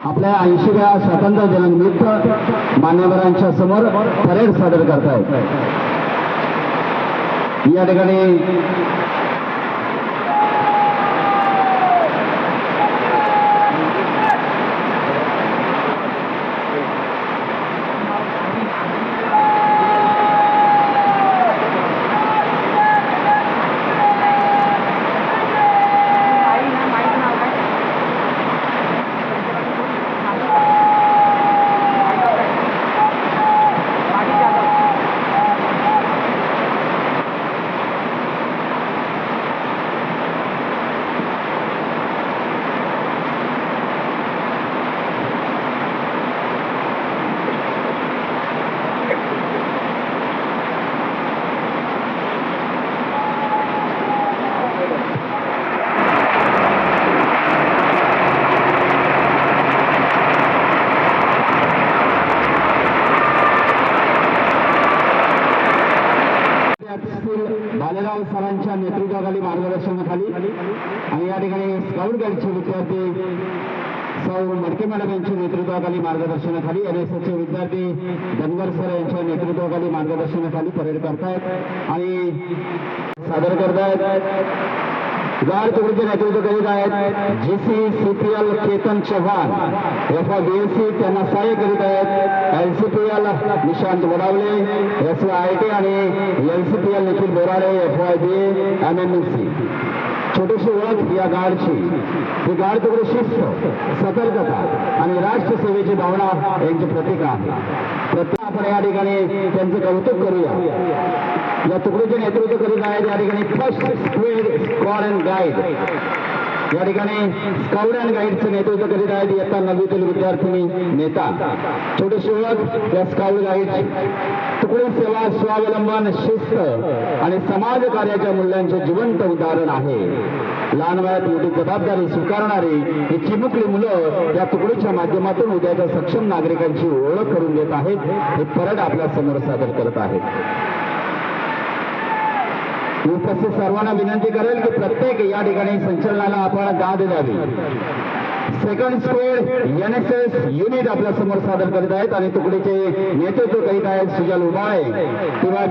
आपल्या 80व्या स्वातंत्र्य दिनानिमित्त मान्यवरांच्या समोर परेड सादर करतायत। या ठिकाणी बालेराव सरांच्या नेतृत्वाखाली मार्गदर्शनाखाली आणि या ठिकाणी स्काउट गाईडचे विद्यार्थी सौ मडके मॅडम यांच्या नेतृत्वाखाली मार्गदर्शनाखाली NSSचे विद्यार्थी धनगर सर यांच्या नेतृत्वाखाली मार्गदर्शनाखाली परेड करतायत आणि सादर करतायत। गार्ड तुकडीचे नेतृत्व करीत आहेत GCCPL केतन चव्हाण, FBSC त्यांना सहाय्य करीत आहेत LCPL निशांत वडावले, SYIT आणि LCPL Nikhil Borade, FYB MMC। छोटीशी ओळख या गार्डची। ही गार्ड तुकडी शिस्त, सतर्कता आणि राष्ट्रसेवेची भावना यांचे प्रतीक आहे। प्रत्येक आपण या ठिकाणी त्यांचं कौतुक करूया। या तुकडीचे नेतृत्व करीत आहेत या ठिकाणी फर्स्ट स्क्वॉड अँड गाईड, या ठिकाणी स्काउट अँड गाईडचे नेतृत्व करीत आहेत इयत्ता 9वीतील विद्यार्थिनी नेता। छोटीशी ओळख या स्काउट गाईडची। तुकडी सेवा, स्वावलंबन, शिस्त आणि समाज कार्याच्या मूल्यांचे जिवंत उदाहरण आहे। लहान वयात मोठी जबाबदारी स्वीकारणारी ही चिमुकली मुलं या तुकडीच्या माध्यमातून उद्याच्या सक्षम नागरिकांची ओळख करून देत आहेत। हे परेड आपल्या समोर सादर करत आहेत। उपस्थित सर्वांना विनंती करेल की प्रत्येक या ठिकाणी संचलनाला आपण दाद द्यावी। सेकंड स्क्वॉड NSS युनिट आपल्या समोर सादर करीत आहेत आणि तुकडीचे नेतृत्व करीत आहेत सुजल उबाळे किंवा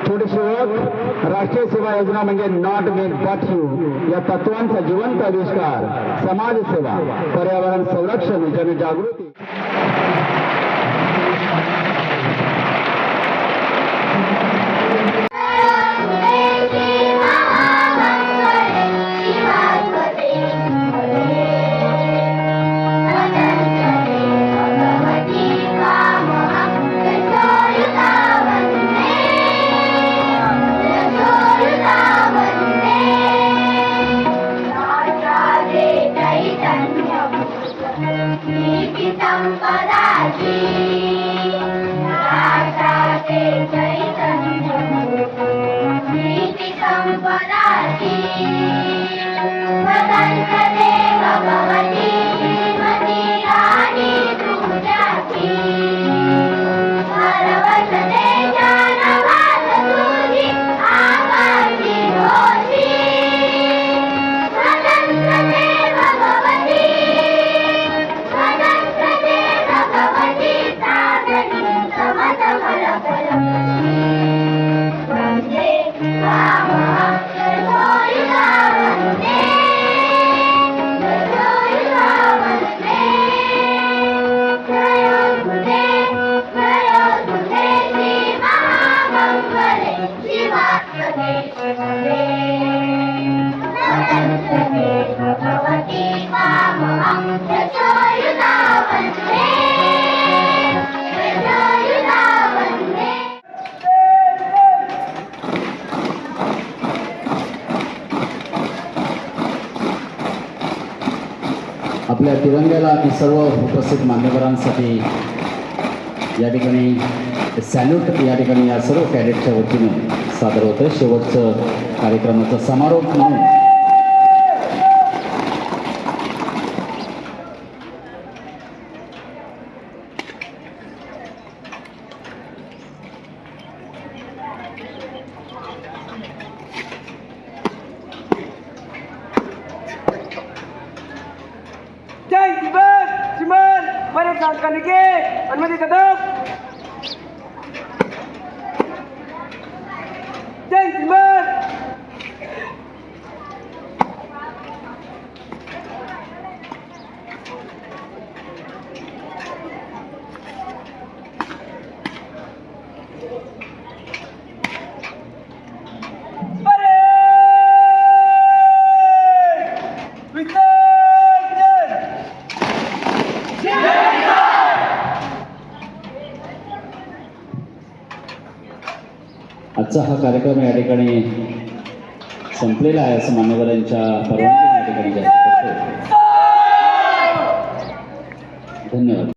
छोटीशी ओळख राष्ट्रीय सेवा योजना म्हणजे नॉट मी बट यू या तत्वांचा जिवंत आविष्कार, समाजसेवा, पर्यावरण संरक्षण, जनजागृती। आपल्या तिरंग्याला आणि सर्व उपस्थित मान्यवरांसाठी या ठिकाणी सॅल्यूट या ठिकाणी या सर्व कॅडेटच्या वतीने सादर होतं। शेवटचं कार्यक्रमाचा समारोप म्हणून Thank you, डांस करने की अनुमति दे दो। जय हिंद। आजचा हा कार्यक्रम या ठिकाणी संपलेला आहे असं मान्यवरांच्या परवानगीने या ठिकाणी जाहीर करतो. धन्यवाद.